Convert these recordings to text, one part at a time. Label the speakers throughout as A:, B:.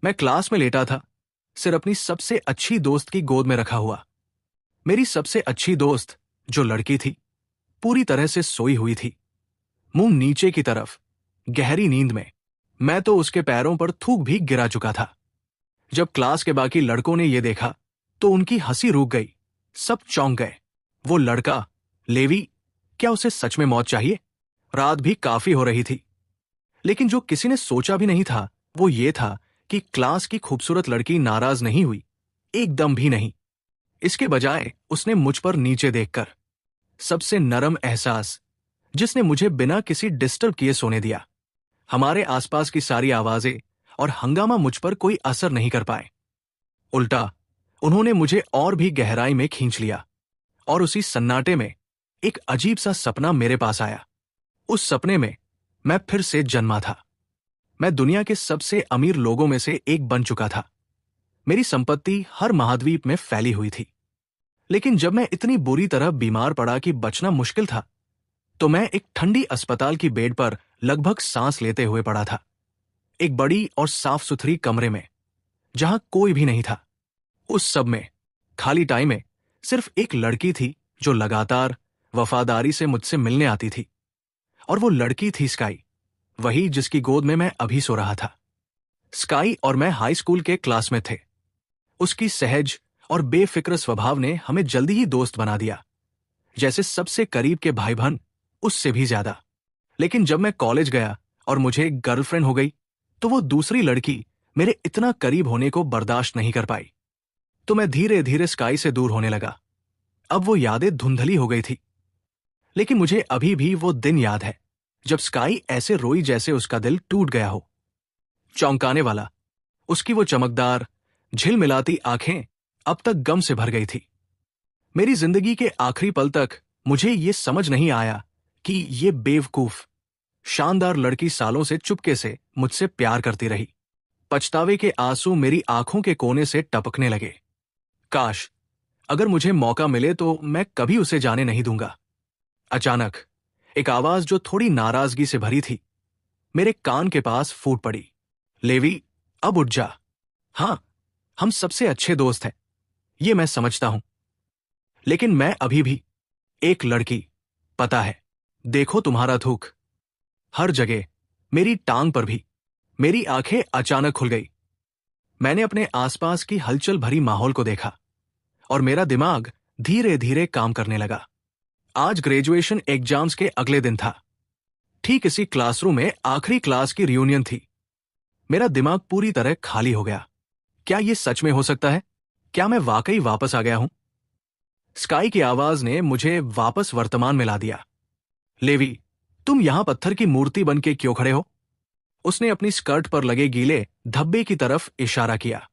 A: मैं क्लास में लेटा था, सिर अपनी सबसे अच्छी दोस्त की गोद में रखा हुआ। मेरी सबसे अच्छी दोस्त, जो लड़की थी, पूरी तरह से सोई हुई थी, मुंह नीचे की तरफ, गहरी नींद में। मैं तो उसके पैरों पर थूक भी गिरा चुका था। जब क्लास के बाकी लड़कों ने यह देखा तो उनकी हंसी रुक गई। सब चौंक गए। वो लड़का, लेवी, क्या उसे सच में मौत चाहिए? रात भी काफी हो रही थी, लेकिन जो किसी ने सोचा भी नहीं था वो ये था कि क्लास की खूबसूरत लड़की नाराज नहीं हुई, एकदम भी नहीं। इसके बजाय उसने मुझ पर नीचे देखकर, सबसे नरम एहसास जिसने मुझे बिना किसी डिस्टर्ब किए सोने दिया। हमारे आसपास की सारी आवाजें और हंगामा मुझ पर कोई असर नहीं कर पाए। उल्टा उन्होंने मुझे और भी गहराई में खींच लिया, और उसी सन्नाटे में एक अजीब सा सपना मेरे पास आया। उस सपने में मैं फिर से जन्मा था। मैं दुनिया के सबसे अमीर लोगों में से एक बन चुका था। मेरी संपत्ति हर महाद्वीप में फैली हुई थी। लेकिन जब मैं इतनी बुरी तरह बीमार पड़ा कि बचना मुश्किल था, तो मैं एक ठंडी अस्पताल की बेड पर लगभग सांस लेते हुए पड़ा था, एक बड़ी और साफ सुथरी कमरे में, जहां कोई भी नहीं था। उस सब में, खाली टाइम में, सिर्फ एक लड़की थी जो लगातार वफादारी से मुझसे मिलने आती थी। और वो लड़की थी स्काई, वही जिसकी गोद में मैं अभी सो रहा था। स्काई और मैं हाई स्कूल के क्लास में थे। उसकी सहज और बेफिक्र स्वभाव ने हमें जल्दी ही दोस्त बना दिया, जैसे सबसे करीब के भाई बहन, उससे भी ज्यादा। लेकिन जब मैं कॉलेज गया और मुझे एक गर्लफ्रेंड हो गई, तो वो दूसरी लड़की मेरे इतना करीब होने को बर्दाश्त नहीं कर पाई। तो मैं धीरे धीरे स्काई से दूर होने लगा। अब वो यादें धुंधली हो गई थी, लेकिन मुझे अभी भी वो दिन याद है जब स्काई ऐसे रोई जैसे उसका दिल टूट गया हो। चौंकाने वाला, उसकी वो चमकदार, झिलमिलाती आंखें अब तक गम से भर गई थी। मेरी जिंदगी के आखिरी पल तक मुझे ये समझ नहीं आया कि ये बेवकूफ, शानदार लड़की सालों से चुपके से मुझसे प्यार करती रही। पछतावे के आंसू मेरी आंखों के कोने से टपकने लगे। काश अगर मुझे मौका मिले तो मैं कभी उसे जाने नहीं दूंगा। अचानक एक आवाज जो थोड़ी नाराजगी से भरी थी, मेरे कान के पास फूट पड़ी। लेवी, अब उठ जा। हाँ, हम सबसे अच्छे दोस्त हैं, ये मैं समझता हूं, लेकिन मैं अभी भी एक लड़की, पता है, देखो तुम्हारा थूक हर जगह, मेरी टांग पर भी। मेरी आंखें अचानक खुल गई। मैंने अपने आसपास की हलचल भरी माहौल को देखा, और मेरा दिमाग धीरे धीरे काम करने लगा। आज ग्रेजुएशन एग्जाम्स के अगले दिन था। ठीक इसी क्लासरूम में आखिरी क्लास की रियूनियन थी। मेरा दिमाग पूरी तरह खाली हो गया। क्या यह सच में हो सकता है? क्या मैं वाकई वापस आ गया हूं? स्काई की आवाज ने मुझे वापस वर्तमान में ला दिया। लेवी, तुम यहां पत्थर की मूर्ति बन के क्यों खड़े हो? उसने अपनी स्कर्ट पर लगे गीले धब्बे की तरफ इशारा किया।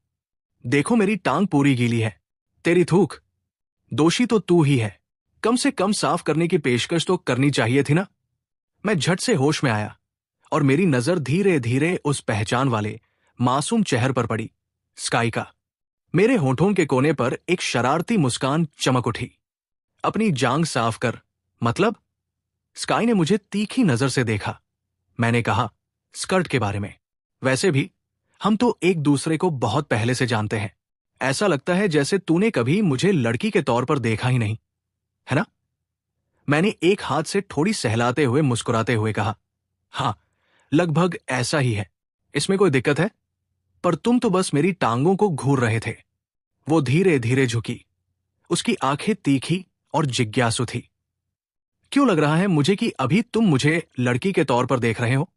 A: देखो, मेरी टांग पूरी गीली है। तेरी थूक, दोषी तो तू ही है। कम से कम साफ करने की पेशकश तो करनी चाहिए थी ना। मैं झट से होश में आया, और मेरी नजर धीरे धीरे उस पहचान वाले मासूम चेहरे पर पड़ी, स्काई का। मेरे होठों के कोने पर एक शरारती मुस्कान चमक उठी। अपनी जांघ साफ कर, मतलब? स्काई ने मुझे तीखी नजर से देखा। मैंने कहा, स्कर्ट के बारे में। वैसे भी हम तो एक दूसरे को बहुत पहले से जानते हैं। ऐसा लगता है जैसे तूने कभी मुझे लड़की के तौर पर देखा ही नहीं, है ना? मैंने एक हाथ से थोड़ी सहलाते हुए मुस्कुराते हुए कहा, हाँ, लगभग ऐसा ही है। इसमें कोई दिक्कत है? पर तुम तो बस मेरी टांगों को घूर रहे थे। वो धीरे धीरे झुकी। उसकी आंखें तीखी और जिज्ञासु थी। क्यों लग रहा है मुझे कि अभी तुम मुझे लड़की के तौर पर देख रहे हो?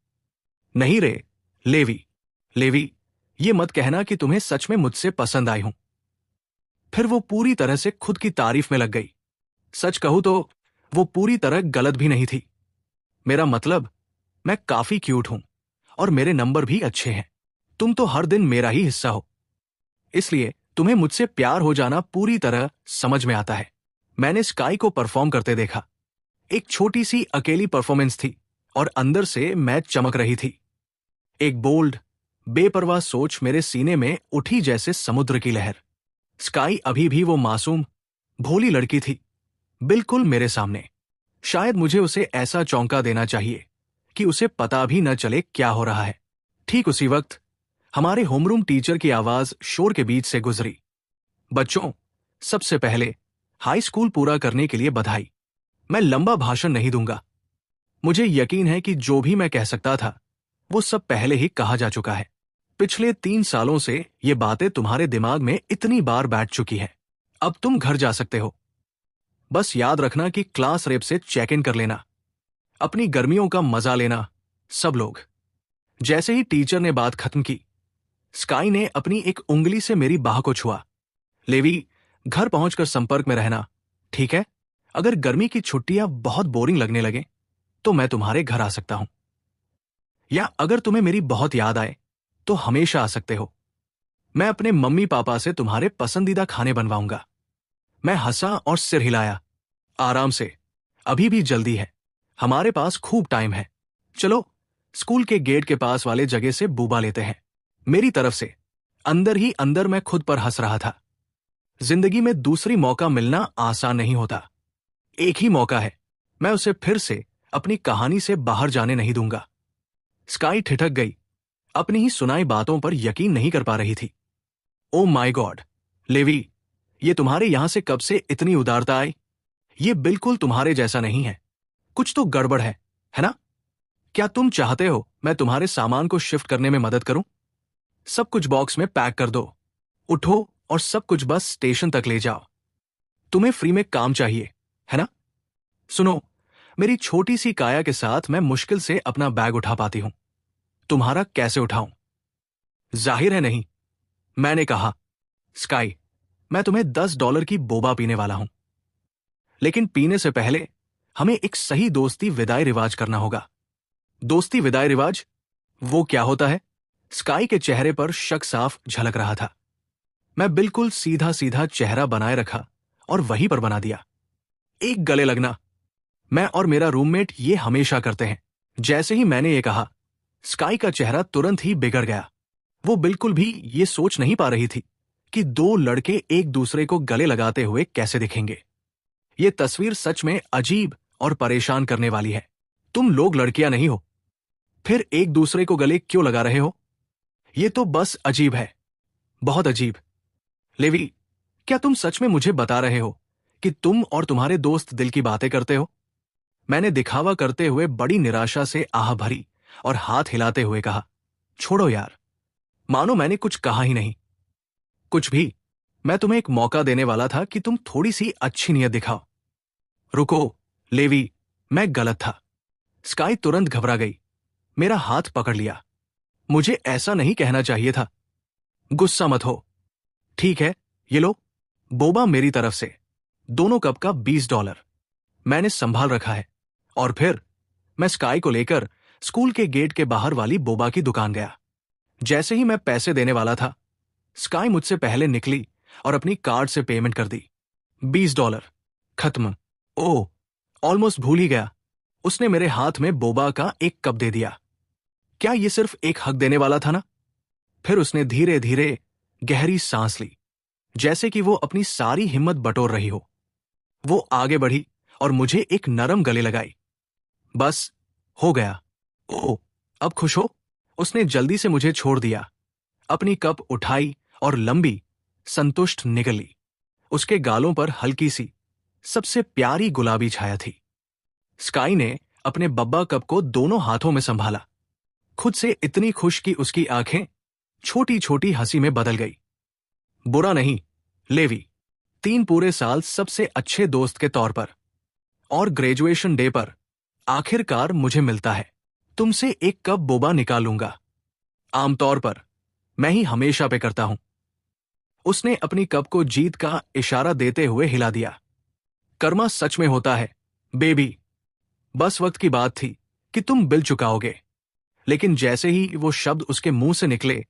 A: नहीं रे, लेवी। लेवी, ये मत कहना कि तुम्हें सच में मुझसे पसंद आई हूं। फिर वो पूरी तरह से खुद की तारीफ में लग गई। सच कहूं तो वो पूरी तरह गलत भी नहीं थी। मेरा मतलब, मैं काफी क्यूट हूं, और मेरे नंबर भी अच्छे हैं। तुम तो हर दिन मेरा ही हिस्सा हो, इसलिए तुम्हें मुझसे प्यार हो जाना पूरी तरह समझ में आता है। मैंने स्काई को परफॉर्म करते देखा। एक छोटी सी अकेली परफॉर्मेंस थी, और अंदर से मैं चमक रही थी। एक बोल्ड, बेपरवाह सोच मेरे सीने में उठी जैसे समुद्र की लहर। स्काई अभी भी वो मासूम, भोली लड़की थी, बिल्कुल मेरे सामने। शायद मुझे उसे ऐसा चौंका देना चाहिए कि उसे पता भी न चले क्या हो रहा है। ठीक उसी वक्त हमारे होमरूम टीचर की आवाज शोर के बीच से गुजरी। बच्चों, सबसे पहले हाई स्कूल पूरा करने के लिए बधाई। मैं लंबा भाषण नहीं दूंगा। मुझे यकीन है कि जो भी मैं कह सकता था वो सब पहले ही कहा जा चुका है। पिछले 3 सालों से ये बातें तुम्हारे दिमाग में इतनी बार बैठ चुकी हैं। अब तुम घर जा सकते हो। बस याद रखना कि क्लास रेप से चेक इन कर लेना। अपनी गर्मियों का मजा लेना, सब लोग। जैसे ही टीचर ने बात खत्म की, स्काई ने अपनी एक उंगली से मेरी बाह को छुआ। लेवी, घर पहुंचकर संपर्क में रहना, ठीक है? अगर गर्मी की छुट्टियां बहुत बोरिंग लगने लगे तो मैं तुम्हारे घर आ सकता हूं। या अगर तुम्हें मेरी बहुत याद आए तो हमेशा आ सकते हो। मैं अपने मम्मी पापा से तुम्हारे पसंदीदा खाने बनवाऊंगा। मैं हंसा और सिर हिलाया। आराम से, अभी भी जल्दी है। हमारे पास खूब टाइम है। चलो, स्कूल के गेट के पास वाले जगह से बूबा लेते हैं। मेरी तरफ से। अंदर ही अंदर मैं खुद पर हंस रहा था। जिंदगी में दूसरी मौका मिलना आसान नहीं होता। एक ही मौका है। मैं उसे फिर से अपनी कहानी से बाहर जाने नहीं दूंगा। स्काई ठिठक गई। अपनी ही सुनाई बातों पर यकीन नहीं कर पा रही थी। ओ माय गॉड, लेवी, ये तुम्हारे यहां से कब से इतनी उदारता आई? ये बिल्कुल तुम्हारे जैसा नहीं है। कुछ तो गड़बड़ है ना? क्या तुम चाहते हो मैं तुम्हारे सामान को शिफ्ट करने में मदद करूं? सब कुछ बॉक्स में पैक कर दो। उठो और सब कुछ बस स्टेशन तक ले जाओ। तुम्हें फ्री में काम चाहिए, है ना? सुनो, मेरी छोटी सी काया के साथ मैं मुश्किल से अपना बैग उठा पाती हूं। तुम्हारा कैसे उठाऊं? जाहिर है नहीं, मैंने कहा। स्काई, मैं तुम्हें $10 की बोबा पीने वाला हूं। लेकिन पीने से पहले हमें एक सही दोस्ती विदाई रिवाज करना होगा। दोस्ती विदाई रिवाज? वो क्या होता है? स्काई के चेहरे पर शक साफ झलक रहा था। मैं बिल्कुल सीधा सीधा चेहरा बनाए रखा और वहीं पर बना दिया। एक गले लगना। मैं और मेरा रूममेट ये हमेशा करते हैं। जैसे ही मैंने ये कहा, स्काई का चेहरा तुरंत ही बिगड़ गया। वो बिल्कुल भी ये सोच नहीं पा रही थी कि 2 लड़के एक दूसरे को गले लगाते हुए कैसे दिखेंगे। ये तस्वीर सच में अजीब और परेशान करने वाली है। तुम लोग लड़कियां नहीं हो, फिर एक दूसरे को गले क्यों लगा रहे हो? ये तो बस अजीब है, बहुत अजीब। लेवी, क्या तुम सच में मुझे बता रहे हो कि तुम और तुम्हारे दोस्त दिल की बातें करते हो? मैंने दिखावा करते हुए बड़ी निराशा से आह भरी और हाथ हिलाते हुए कहा, छोड़ो यार, मानो मैंने कुछ कहा ही नहीं। कुछ भी। मैं तुम्हें एक मौका देने वाला था कि तुम थोड़ी सी अच्छी नीयत दिखाओ। रुको, लेवी, मैं गलत था। स्काई तुरंत घबरा गई। मेरा हाथ पकड़ लिया। मुझे ऐसा नहीं कहना चाहिए था। गुस्सा मत हो। ठीक है, ये लो, बोबा मेरी तरफ से। दोनों कप का $20 मैंने संभाल रखा है। और फिर मैं स्काई को लेकर स्कूल के गेट के बाहर वाली बोबा की दुकान गया। जैसे ही मैं पैसे देने वाला था, स्काई मुझसे पहले निकली और अपनी कार्ड से पेमेंट कर दी। $20 खत्म। ओह, ऑलमोस्ट भूल ही गया। उसने मेरे हाथ में बोबा का एक कप दे दिया। क्या ये सिर्फ एक हक देने वाला था ना? फिर उसने धीरे धीरे गहरी सांस ली, जैसे कि वो अपनी सारी हिम्मत बटोर रही हो। वो आगे बढ़ी और मुझे एक नरम गले लगाई। बस, हो गया। ओह, अब खुश हो? उसने जल्दी से मुझे छोड़ दिया, अपनी कप उठाई और लंबी, संतुष्ट निकली। उसके गालों पर हल्की सी, सबसे प्यारी गुलाबी छाया थी। स्काई ने अपने बब्बा कप को दोनों हाथों में संभाला, खुद से इतनी खुश कि उसकी आंखें छोटी छोटी हंसी में बदल गई। बुरा नहीं, लेवी, 3 पूरे साल सबसे अच्छे दोस्त के तौर पर, और ग्रेजुएशन डे पर आखिरकार मुझे मिलता है। तुमसे एक कप बोबा निकालूंगा। आमतौर पर मैं ही हमेशा पे करता हूं। उसने अपनी कप को जीत का इशारा देते हुए हिला दिया। कर्मा सच में होता है, बेबी। बस वक्त की बात थी कि तुम बिल चुकाओगे। लेकिन जैसे ही वो शब्द उसके मुंह से निकले,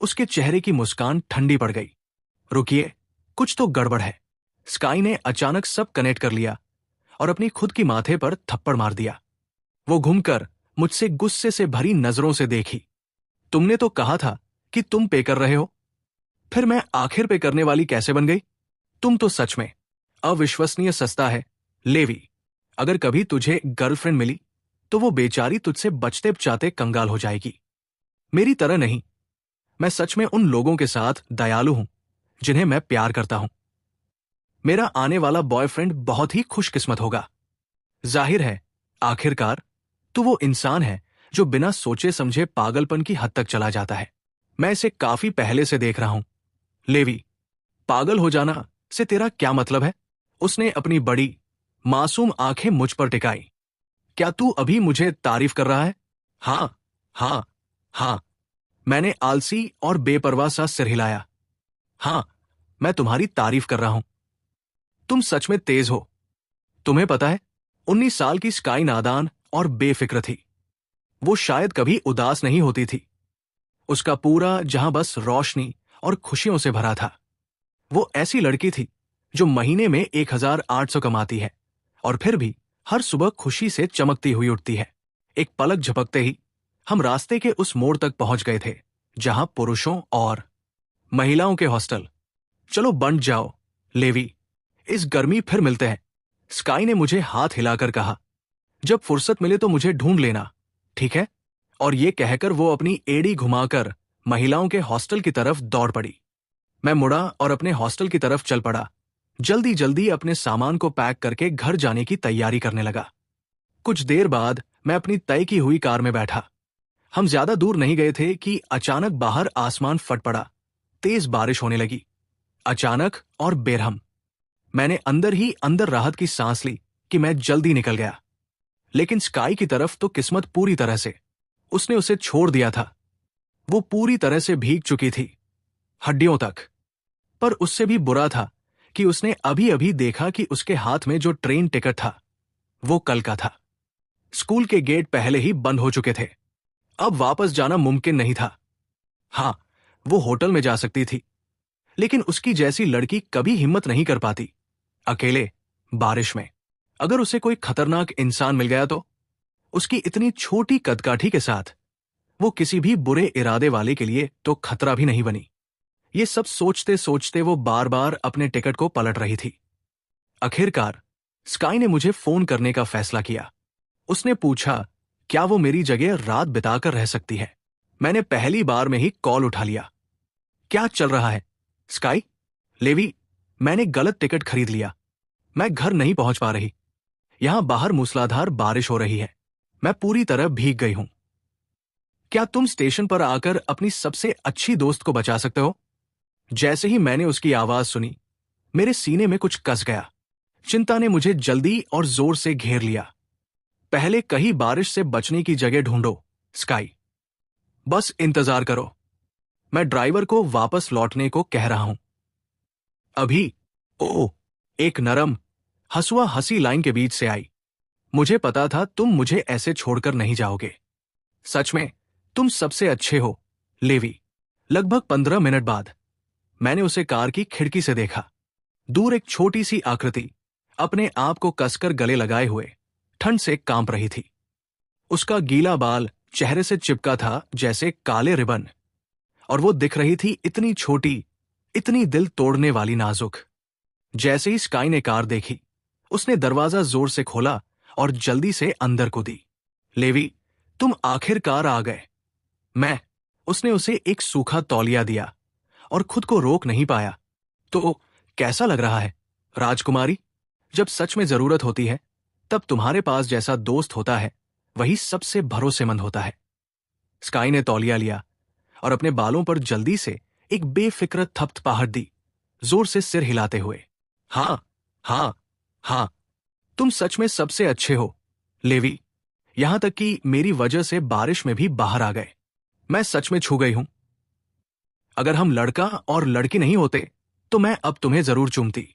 A: उसके चेहरे की मुस्कान ठंडी पड़ गई। रुकिए, कुछ तो गड़बड़ है। स्काई ने अचानक सब कनेक्ट कर लिया और अपनी खुद की माथे पर थप्पड़ मार दिया। वो घूमकर मुझसे गुस्से से भरी नजरों से देखी। तुमने तो कहा था कि तुम पे कर रहे हो, फिर मैं आखिर पे करने वाली कैसे बन गई? तुम तो सच में अविश्वसनीय सस्ता है, लेवी। अगर कभी तुझे गर्लफ्रेंड मिली तो वो बेचारी तुझसे बचते बचाते कंगाल हो जाएगी। मेरी तरह नहीं। मैं सच में उन लोगों के साथ दयालु हूं जिन्हें मैं प्यार करता हूं। मेरा आने वाला बॉयफ्रेंड बहुत ही खुशकिस्मत होगा। जाहिर है, आखिरकार तो वो इंसान है जो बिना सोचे समझे पागलपन की हद तक चला जाता है। मैं इसे काफी पहले से देख रहा हूं। लेवी, पागल हो जाना से तेरा क्या मतलब है? उसने अपनी बड़ी मासूम आंखें मुझ पर टिकाई। क्या तू अभी मुझे तारीफ कर रहा है? हाँ, हाँ, हाँ। मैंने आलसी और बेपरवाह सा सिर हिलाया। हाँ, मैं तुम्हारी तारीफ कर रहा हूं। तुम सच में तेज हो। तुम्हें पता है, 19 साल की स्काई नादान और बेफिक्र थी। वो शायद कभी उदास नहीं होती थी। उसका पूरा जहां बस रोशनी और खुशियों से भरा था। वो ऐसी लड़की थी जो महीने में 1800 कमाती है और फिर भी हर सुबह खुशी से चमकती हुई उठती है। एक पलक झपकते ही हम रास्ते के उस मोड़ तक पहुंच गए थे जहां पुरुषों और महिलाओं के हॉस्टल। चलो बंट जाओ, लेवी, इस गर्मी फिर मिलते हैं। स्काई ने मुझे हाथ हिलाकर कहा, जब फुर्सत मिले तो मुझे ढूंढ लेना, ठीक है? और ये कहकर वो अपनी एड़ी घुमाकर महिलाओं के हॉस्टल की तरफ दौड़ पड़ी। मैं मुड़ा और अपने हॉस्टल की तरफ चल पड़ा। जल्दी जल्दी अपने सामान को पैक करके घर जाने की तैयारी करने लगा। कुछ देर बाद मैं अपनी तय की हुई कार में बैठा। हम ज्यादा दूर नहीं गए थे कि अचानक बाहर आसमान फट पड़ा। तेज बारिश होने लगी, अचानक और बेरहम। मैंने अंदर ही अंदर राहत की सांस ली कि मैं जल्दी निकल गया। लेकिन स्काई की तरफ तो किस्मत पूरी तरह से, उसने उसे छोड़ दिया था। वो पूरी तरह से भीग चुकी थी, हड्डियों तक। पर उससे भी बुरा था कि उसने अभी अभी देखा कि उसके हाथ में जो ट्रेन टिकट था वो कल का था। स्कूल के गेट पहले ही बंद हो चुके थे। अब वापस जाना मुमकिन नहीं था। हाँ, वो होटल में जा सकती थी, लेकिन उसकी जैसी लड़की कभी हिम्मत नहीं कर पाती अकेले बारिश में। अगर उसे कोई खतरनाक इंसान मिल गया तो? उसकी इतनी छोटी कदकाठी के साथ वो किसी भी बुरे इरादे वाले के लिए तो खतरा भी नहीं बनी। ये सब सोचते सोचते वो बार बार अपने टिकट को पलट रही थी। आखिरकार स्काई ने मुझे फोन करने का फैसला किया। उसने पूछा क्या वो मेरी जगह रात बिताकर रह सकती है। मैंने पहली बार में ही कॉल उठा लिया। क्या चल रहा है स्काई? लेवी, मैंने गलत टिकट खरीद लिया। मैं घर नहीं पहुंच पा रही। यहां बाहर मूसलाधार बारिश हो रही है। मैं पूरी तरह भीग गई हूं। क्या तुम स्टेशन पर आकर अपनी सबसे अच्छी दोस्त को बचा सकते हो? जैसे ही मैंने उसकी आवाज सुनी, मेरे सीने में कुछ कस गया। चिंता ने मुझे जल्दी और जोर से घेर लिया। पहले कहीं बारिश से बचने की जगह ढूंढो स्काई। बस इंतजार करो, मैं ड्राइवर को वापस लौटने को कह रहा हूं। अभी। ओ, एक नरम हंसुआ हंसी लाइन के बीच से आई। मुझे पता था तुम मुझे ऐसे छोड़कर नहीं जाओगे। सच में तुम सबसे अच्छे हो, लेवी। लगभग 15 मिनट बाद मैंने उसे कार की खिड़की से देखा। दूर एक छोटी सी आकृति अपने आप को कसकर गले लगाए हुए ठंड से कांप रही थी। उसका गीला बाल चेहरे से चिपका था जैसे काले रिबन, और वो दिख रही थी इतनी छोटी, इतनी दिल तोड़ने वाली नाजुक। जैसे ही स्काई ने कार देखी, उसने दरवाजा जोर से खोला और जल्दी से अंदर कूदी। लेवी, तुम आखिरकार आ गए। उसने उसे एक सूखा तौलिया दिया और खुद को रोक नहीं पाया। तो कैसा लग रहा है राजकुमारी? जब सच में जरूरत होती है तब तुम्हारे पास जैसा दोस्त होता है वही सबसे भरोसेमंद होता है। स्काई ने तौलिया लिया और अपने बालों पर जल्दी से एक बेफिक्र थपथपाहट दी, जोर से सिर हिलाते हुए। हाँ, हाँ, हाँ, तुम सच में सबसे अच्छे हो, लेवी। यहां तक कि मेरी वजह से बारिश में भी बाहर आ गए। मैं सच में छू गई हूं। अगर हम लड़का और लड़की नहीं होते तो मैं अब तुम्हें जरूर चूमती।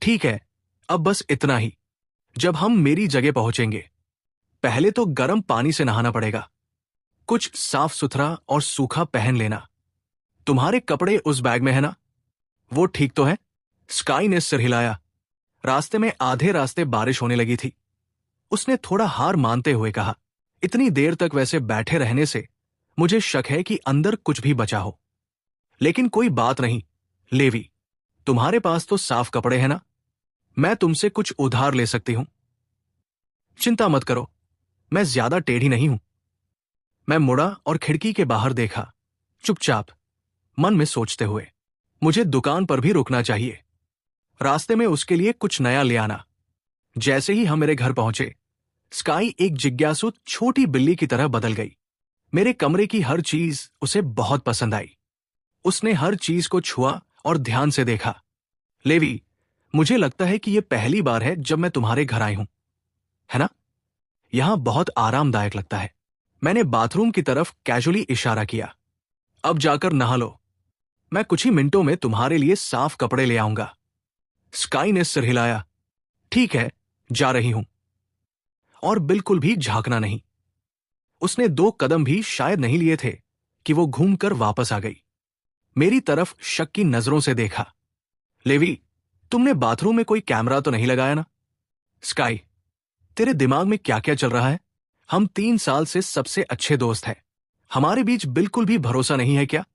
A: ठीक है, अब बस इतना ही। जब हम मेरी जगह पहुंचेंगे, पहले तो गर्म पानी से नहाना पड़ेगा। कुछ साफ सुथरा और सूखा पहन लेना। तुम्हारे कपड़े उस बैग में है ना? वो ठीक तो है? स्काई ने सिर हिलाया। रास्ते में आधे रास्ते बारिश होने लगी थी। उसने थोड़ा हार मानते हुए कहा, इतनी देर तक वैसे बैठे रहने से मुझे शक है कि अंदर कुछ भी बचा हो। लेकिन कोई बात नहीं, लेवी, तुम्हारे पास तो साफ कपड़े हैं ना? मैं तुमसे कुछ उधार ले सकती हूं। चिंता मत करो, मैं ज्यादा टेढ़ी नहीं हूं। मैं मुड़ा और खिड़की के बाहर देखा। चुपचाप मन में सोचते हुए। मुझे दुकान पर भी रुकना चाहिए, रास्ते में उसके लिए कुछ नया ले आना। जैसे ही हम मेरे घर पहुंचे, स्काई एक जिज्ञासु छोटी बिल्ली की तरह बदल गई। मेरे कमरे की हर चीज उसे बहुत पसंद आई। उसने हर चीज को छुआ और ध्यान से देखा। लेवी, मुझे लगता है कि यह पहली बार है जब मैं तुम्हारे घर आई हूं, है ना? यहां बहुत आरामदायक लगता है। मैंने बाथरूम की तरफ कैजुअली इशारा किया। अब जाकर नहा लो, मैं कुछ ही मिनटों में तुम्हारे लिए साफ कपड़े ले आऊंगा। स्काई ने सिर हिलाया। ठीक है, जा रही हूं। और बिल्कुल भी झांकना नहीं। उसने 2 कदम भी शायद नहीं लिए थे कि वो घूमकर वापस आ गई। मेरी तरफ शक की नजरों से देखा। लेवी, तुमने बाथरूम में कोई कैमरा तो नहीं लगाया ना? स्काई, तेरे दिमाग में क्या क्या चल रहा है? हम 3 साल से सबसे अच्छे दोस्त हैं। हमारे बीच बिल्कुल भी भरोसा नहीं है क्या?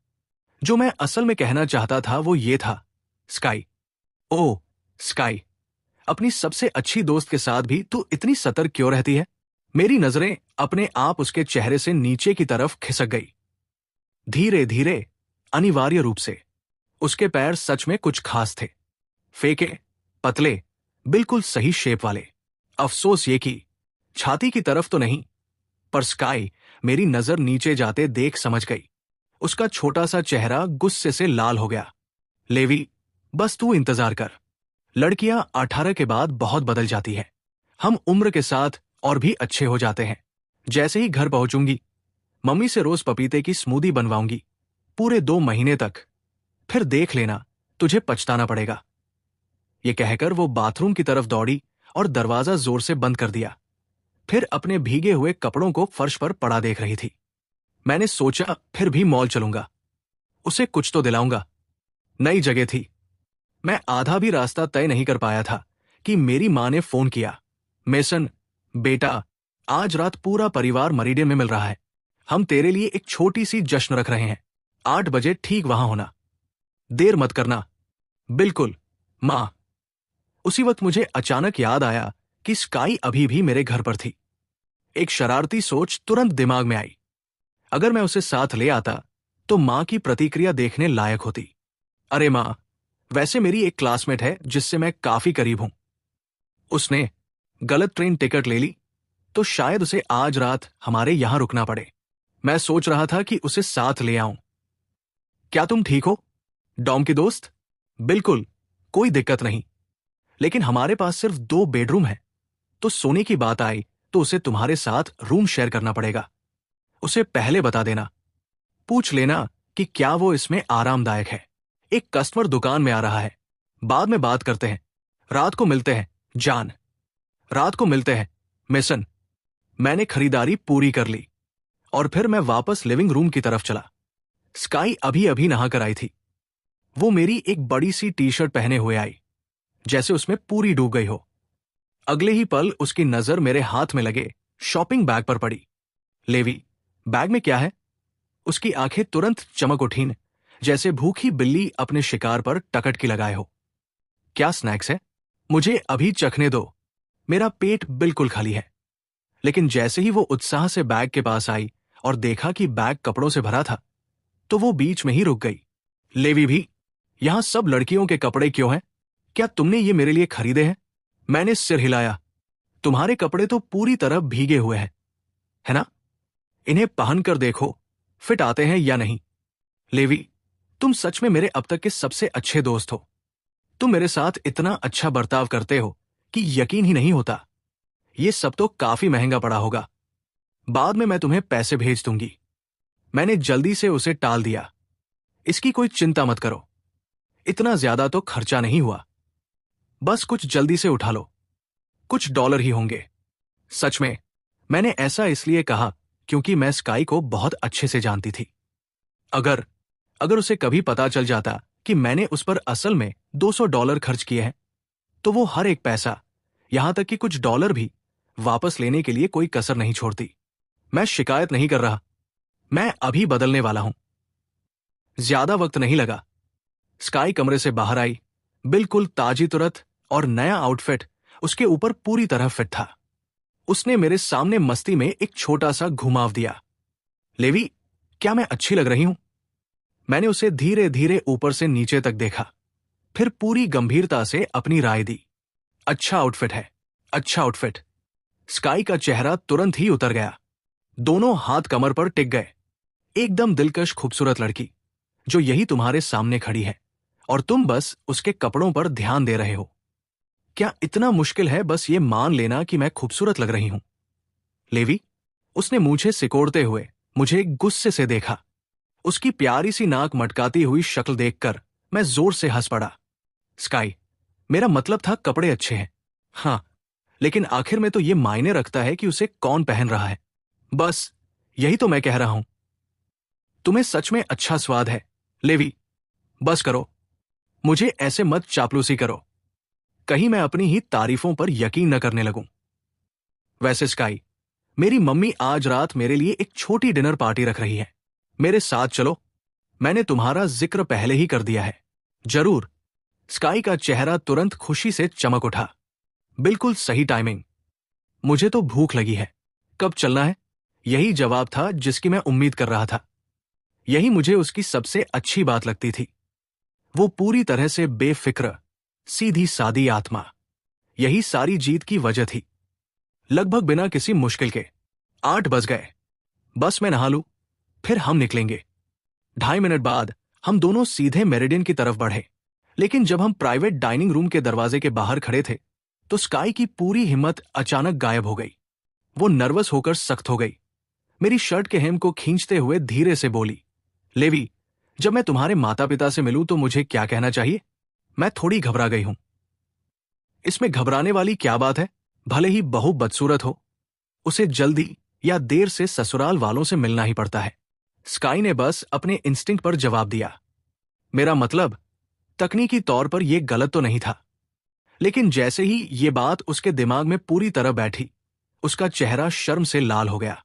A: जो मैं असल में कहना चाहता था वो ये था, स्काई। ओह स्काई, अपनी सबसे अच्छी दोस्त के साथ भी तू इतनी सतर्क क्यों रहती है? मेरी नजरें अपने आप उसके चेहरे से नीचे की तरफ खिसक गई। धीरे धीरे, अनिवार्य रूप से। उसके पैर सच में कुछ खास थे। फेंके, पतले, बिल्कुल सही शेप वाले। अफसोस ये कि छाती की तरफ तो नहीं, पर स्काई मेरी नजर नीचे जाते देख समझ गई। उसका छोटा सा चेहरा गुस्से से लाल हो गया। लेवी, बस तू इंतजार कर। लड़कियां 18 के बाद बहुत बदल जाती हैं। हम उम्र के साथ और भी अच्छे हो जाते हैं। जैसे ही घर पहुंचूंगी, मम्मी से रोज पपीते की स्मूदी बनवाऊंगी, पूरे 2 महीने तक। फिर देख लेना, तुझे पछताना पड़ेगा। ये कहकर वो बाथरूम की तरफ दौड़ी और दरवाजा जोर से बंद कर दिया। फिर अपने भीगे हुए कपड़ों को फर्श पर पड़ा देख रही थी। मैंने सोचा फिर भी मॉल चलूंगा, उसे कुछ तो दिलाऊंगा। नई जगह थी। मैं आधा भी रास्ता तय नहीं कर पाया था कि मेरी मां ने फोन किया। मेसन, बेटा, आज रात पूरा परिवार मरीडियन में मिल रहा है। हम तेरे लिए एक छोटी सी जश्न रख रहे हैं। 8 बजे ठीक वहां होना। देर मत करना। बिल्कुल, मां। उसी वक्त मुझे अचानक याद आया कि स्काई अभी भी मेरे घर पर थी। एक शरारती सोच तुरंत दिमाग में आई। अगर मैं उसे साथ ले आता तो मां की प्रतिक्रिया देखने लायक होती। अरे मां, वैसे मेरी एक क्लासमेट है जिससे मैं काफी करीब हूं। उसने गलत ट्रेन टिकट ले ली, तो शायद उसे आज रात हमारे यहां रुकना पड़े। मैं सोच रहा था कि उसे साथ ले आऊं। क्या तुम ठीक हो, डॉम की दोस्त? बिल्कुल, कोई दिक्कत नहीं। लेकिन हमारे पास सिर्फ 2 बेडरूम है, तो सोने की बात आई तो उसे तुम्हारे साथ रूम शेयर करना पड़ेगा। उसे पहले बता देना। पूछ लेना कि क्या वो इसमें आरामदायक है। एक कस्टमर दुकान में आ रहा है, बाद में बात करते हैं। रात को मिलते हैं, जान। रात को मिलते हैं, मिशन। मैंने खरीदारी पूरी कर ली और फिर मैं वापस लिविंग रूम की तरफ चला। स्काई अभी अभी नहाकर आई थी। वो मेरी एक बड़ी सी टी शर्ट पहने हुए आई, जैसे उसमें पूरी डूब गई हो। अगले ही पल उसकी नजर मेरे हाथ में लगे शॉपिंग बैग पर पड़ी। लेवी, बैग में क्या है? उसकी आंखें तुरंत चमक उठीं, जैसे भूखी बिल्ली अपने शिकार पर टकटकी लगाए हो। क्या स्नैक्स है? मुझे अभी चखने दो, मेरा पेट बिल्कुल खाली है। लेकिन जैसे ही वो उत्साह से बैग के पास आई और देखा कि बैग कपड़ों से भरा था, तो वो बीच में ही रुक गई। लेवी भी, यहां सब लड़कियों के कपड़े क्यों हैं? क्या तुमने ये मेरे लिए खरीदे हैं? मैंने सिर हिलाया। तुम्हारे कपड़े तो पूरी तरह भीगे हुए हैं, है ना? इन्हें पहनकर देखो, फिट आते हैं या नहीं। लेवी, तुम सच में मेरे अब तक के सबसे अच्छे दोस्त हो। तुम मेरे साथ इतना अच्छा बर्ताव करते हो कि यकीन ही नहीं होता। ये सब तो काफी महंगा पड़ा होगा। बाद में मैं तुम्हें पैसे भेज दूंगी। मैंने जल्दी से उसे टाल दिया। इसकी कोई चिंता मत करो, इतना ज्यादा तो खर्चा नहीं हुआ। बस कुछ जल्दी से उठा लो, कुछ डॉलर ही होंगे। सच में, मैंने ऐसा इसलिए कहा क्योंकि मैं स्काई को बहुत अच्छे से जानती थी। अगर अगर उसे कभी पता चल जाता कि मैंने उस पर असल में $200 खर्च किए हैं, तो वो हर एक पैसा, यहां तक कि कुछ डॉलर भी वापस लेने के लिए कोई कसर नहीं छोड़ती। मैं शिकायत नहीं कर रहा, मैं अभी बदलने वाला हूं। ज्यादा वक्त नहीं लगा। स्काई कमरे से बाहर आई, बिल्कुल ताजी तुरत, और नया आउटफिट उसके ऊपर पूरी तरह फिट था। उसने मेरे सामने मस्ती में एक छोटा सा घुमाव दिया। लेवी, क्या मैं अच्छी लग रही हूं? मैंने उसे धीरे धीरे ऊपर से नीचे तक देखा, फिर पूरी गंभीरता से अपनी राय दी। अच्छा आउटफिट है, अच्छा आउटफिट। स्काई का चेहरा तुरंत ही उतर गया। दोनों हाथ कमर पर टिक गए। एकदम दिलकश खूबसूरत लड़की, जो यही तुम्हारे सामने खड़ी है, और तुम बस उसके कपड़ों पर ध्यान दे रहे हो। क्या इतना मुश्किल है बस ये मान लेना कि मैं खूबसूरत लग रही हूं? लेवी, उसने मुझे सिकोड़ते हुए मुझे गुस्से से देखा। उसकी प्यारी सी नाक मटकाती हुई शक्ल देखकर मैं जोर से हंस पड़ा। स्काई, मेरा मतलब था कपड़े अच्छे हैं, हाँ, लेकिन आखिर में तो ये मायने रखता है कि उसे कौन पहन रहा है। बस यही तो मैं कह रहा हूं। तुम्हें सच में अच्छा स्वाद है, लेवी। बस करो, मुझे ऐसे मत चापलूसी करो, कहीं मैं अपनी ही तारीफों पर यकीन न करने लगूं। वैसे स्काई, मेरी मम्मी आज रात मेरे लिए एक छोटी डिनर पार्टी रख रही है। मेरे साथ चलो। मैंने तुम्हारा जिक्र पहले ही कर दिया है। जरूर। स्काई का चेहरा तुरंत खुशी से चमक उठा। बिल्कुल सही टाइमिंग। मुझे तो भूख लगी है। कब चलना है? यही जवाब था जिसकी मैं उम्मीद कर रहा था। यही मुझे उसकी सबसे अच्छी बात लगती थी। वो पूरी तरह से बेफिक्र, सीधी सादी आत्मा। यही सारी जीत की वजह थी। लगभग बिना किसी मुश्किल के 8 बज गए। बस मैं नहा लूं, फिर हम निकलेंगे। 2.5 मिनट बाद हम दोनों सीधे मेरिडियन की तरफ बढ़े। लेकिन जब हम प्राइवेट डाइनिंग रूम के दरवाजे के बाहर खड़े थे, तो स्काई की पूरी हिम्मत अचानक गायब हो गई। वो नर्वस होकर सख्त हो गई। मेरी शर्ट के हेम को खींचते हुए धीरे से बोली, लेवी, जब मैं तुम्हारे माता पिता से मिलूं तो मुझे क्या कहना चाहिए? मैं थोड़ी घबरा गई हूं। इसमें घबराने वाली क्या बात है? भले ही बहू बदसूरत हो, उसे जल्दी या देर से ससुराल वालों से मिलना ही पड़ता है। स्काई ने बस अपने इंस्टिंक्ट पर जवाब दिया। मेरा मतलब, तकनीकी तौर पर यह गलत तो नहीं था। लेकिन जैसे ही ये बात उसके दिमाग में पूरी तरह बैठी, उसका चेहरा शर्म से लाल हो गया।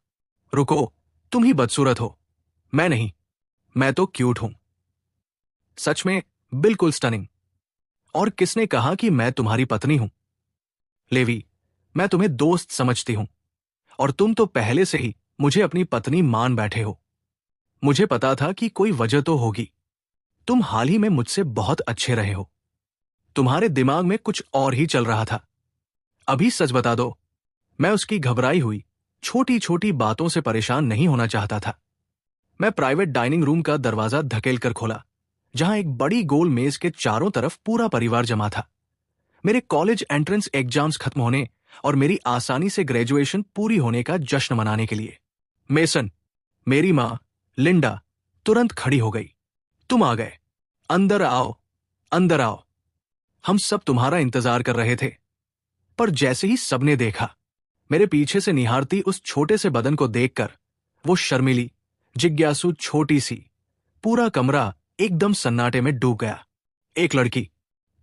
A: रुको, तुम ही बदसूरत हो, मैं नहीं। मैं तो क्यूट हूं। सच में, बिल्कुल स्टनिंग। और किसने कहा कि मैं तुम्हारी पत्नी हूं? लेवी, मैं तुम्हें दोस्त समझती हूं, और तुम तो पहले से ही मुझे अपनी पत्नी मान बैठे हो। मुझे पता था कि कोई वजह तो होगी। तुम हाल ही में मुझसे बहुत अच्छे रहे हो। तुम्हारे दिमाग में कुछ और ही चल रहा था। अभी सच बता दो। मैं उसकी घबराई हुई छोटी छोटी बातों से परेशान नहीं होना चाहता था। मैं प्राइवेट डाइनिंग रूम का दरवाजा धकेल कर खोला, जहां एक बड़ी गोल मेज के चारों तरफ पूरा परिवार जमा था। मेरे कॉलेज एंट्रेंस एग्जाम्स खत्म होने और मेरी आसानी से ग्रेजुएशन पूरी होने का जश्न मनाने के लिए। मेसन, मेरी मां लिंडा तुरंत खड़ी हो गई। तुम आ गए। अंदर आओ, अंदर आओ। हम सब तुम्हारा इंतजार कर रहे थे। पर जैसे ही सबने देखा, मेरे पीछे से निहारती उस छोटे से बदन को देखकर, वो शर्मिली, जिज्ञासु छोटी सी, पूरा कमरा एकदम सन्नाटे में डूब गया। एक लड़की।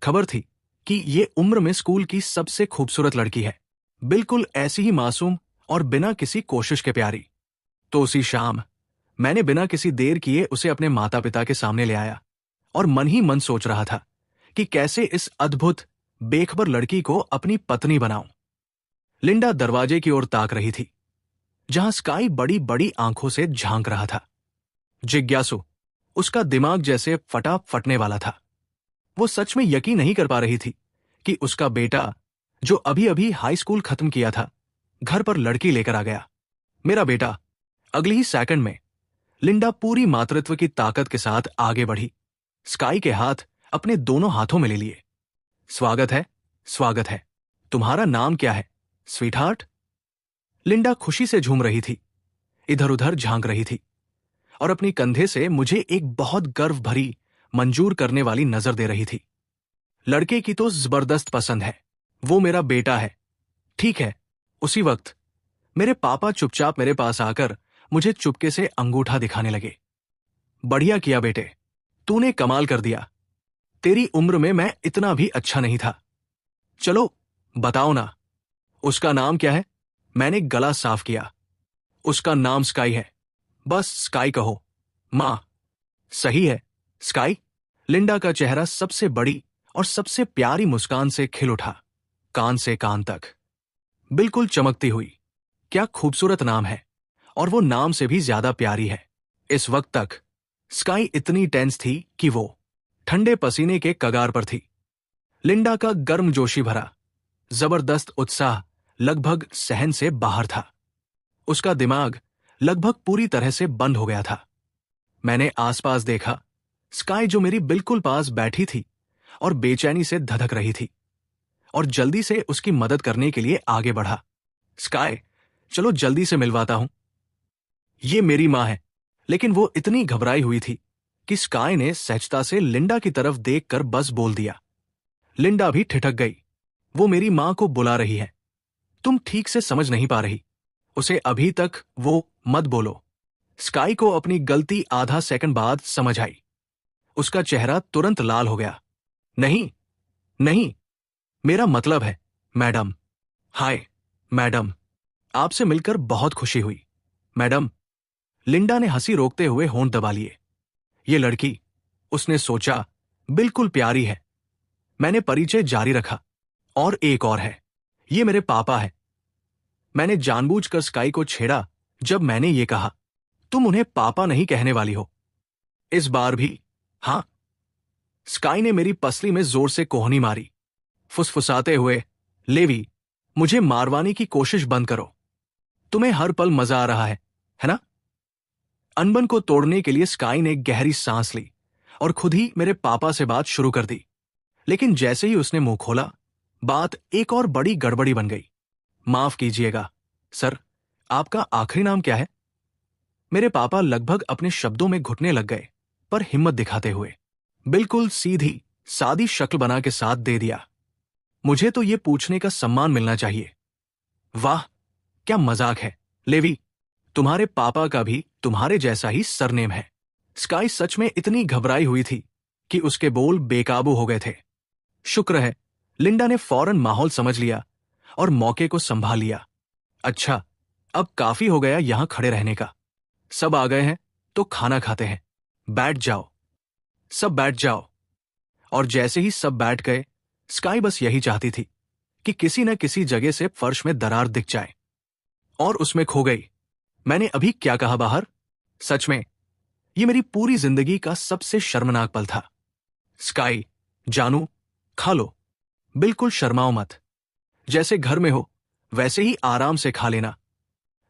A: खबर थी कि ये उम्र में स्कूल की सबसे खूबसूरत लड़की है। बिल्कुल ऐसी ही मासूम और बिना किसी कोशिश के प्यारी। तो उसी शाम मैंने बिना किसी देर किए उसे अपने माता पिता के सामने ले आया, और मन ही मन सोच रहा था कि कैसे इस अद्भुत, बेखबर लड़की को अपनी पत्नी बनाऊं। लिंडा दरवाजे की ओर ताक रही थी, जहां स्काई बड़ी बड़ी आंखों से झांक रहा था। जिज्ञासु, उसका दिमाग जैसे फटने वाला था। वो सच में यकीन नहीं कर पा रही थी कि उसका बेटा, जो अभी अभी हाई स्कूल खत्म किया था, घर पर लड़की लेकर आ गया। मेरा बेटा। अगली ही सेकंड में लिंडा पूरी मातृत्व की ताकत के साथ आगे बढ़ी, स्काई के हाथ अपने दोनों हाथों में ले लिए। स्वागत है, स्वागत है। तुम्हारा नाम क्या है, स्वीटहार्ट? लिंडा खुशी से झूम रही थी, इधर उधर झांक रही थी, और अपनी कंधे से मुझे एक बहुत गर्व भरी, मंजूर करने वाली नजर दे रही थी। लड़के की तो जबरदस्त पसंद है। वो मेरा बेटा है। ठीक है। उसी वक्त मेरे पापा चुपचाप मेरे पास आकर मुझे चुपके से अंगूठा दिखाने लगे। बढ़िया किया बेटे, तूने कमाल कर दिया। तेरी उम्र में मैं इतना भी अच्छा नहीं था। चलो बताओ ना, उसका नाम क्या है? मैंने गला साफ किया। उसका नाम स्काई है। बस स्काई कहो, मां। सही है, स्काई। लिंडा का चेहरा सबसे बड़ी और सबसे प्यारी मुस्कान से खिल उठा, कान से कान तक, बिल्कुल चमकती हुई। क्या खूबसूरत नाम है, और वो नाम से भी ज्यादा प्यारी है। इस वक्त तक स्काई इतनी टेंस थी कि वो ठंडे पसीने के कगार पर थी। लिंडा का गर्मजोशी भरा जबरदस्त उत्साह लगभग सहन से बाहर था। उसका दिमाग लगभग पूरी तरह से बंद हो गया था। मैंने आसपास देखा, स्काई जो मेरी बिल्कुल पास बैठी थी और बेचैनी से धधक रही थी, और जल्दी से उसकी मदद करने के लिए आगे बढ़ा। स्काई, चलो जल्दी से मिलवाता हूं। ये मेरी मां है। लेकिन वो इतनी घबराई हुई थी कि स्काई ने सहजता से लिंडा की तरफ देखकर बस बोल दिया। लिंडा भी ठिठक गई। वो मेरी मां को बुला रही है। तुम ठीक से समझ नहीं पा रही। उसे अभी तक वो मत बोलो। स्काई को अपनी गलती आधा सेकंड बाद समझ आई। उसका चेहरा तुरंत लाल हो गया। नहीं, नहीं, मेरा मतलब है मैडम। हाय मैडम, आपसे मिलकर बहुत खुशी हुई मैडम। लिंडा ने हंसी रोकते हुए होंठ दबा लिए। ये लड़की, उसने सोचा, बिल्कुल प्यारी है। मैंने परिचय जारी रखा। और एक और है, ये मेरे पापा है। मैंने जानबूझकर स्काई को छेड़ा जब मैंने ये कहा, तुम उन्हें पापा नहीं कहने वाली हो। इस बार भी हां। स्काई ने मेरी पसली में जोर से कोहनी मारी, फुसफुसाते हुए, लेवी, मुझे मारवाने की कोशिश बंद करो। तुम्हें हर पल मजा आ रहा है ना? अनबन को तोड़ने के लिए स्काई ने गहरी सांस ली और खुद ही मेरे पापा से बात शुरू कर दी। लेकिन जैसे ही उसने मुंह खोला, बात एक और बड़ी गड़बड़ी बन गई। माफ कीजिएगा सर, आपका आखिरी नाम क्या है? मेरे पापा लगभग अपने शब्दों में घुटने लग गए, पर हिम्मत दिखाते हुए बिल्कुल सीधी सादी शक्ल बना के साथ दे दिया, मुझे तो यह पूछने का सम्मान मिलना चाहिए। वाह, क्या मजाक है लेवी। तुम्हारे पापा का भी तुम्हारे जैसा ही सरनेम है। स्काई सच में इतनी घबराई हुई थी कि उसके बोल बेकाबू हो गए थे। शुक्र है लिंडा ने फौरन माहौल समझ लिया और मौके को संभाल लिया। अच्छा, अब काफी हो गया यहां खड़े रहने का। सब आ गए हैं तो खाना खाते हैं। बैठ जाओ, सब बैठ जाओ। और जैसे ही सब बैठ गए, स्काई बस यही चाहती थी कि किसी न किसी जगह से फर्श में दरार दिख जाए, और उसमें खो गई। मैंने अभी क्या कहा बाहर? सच में ये मेरी पूरी जिंदगी का सबसे शर्मनाक पल था। स्काई, जानू, खा लो, बिल्कुल शर्माओ मत। जैसे घर में हो वैसे ही आराम से खा लेना।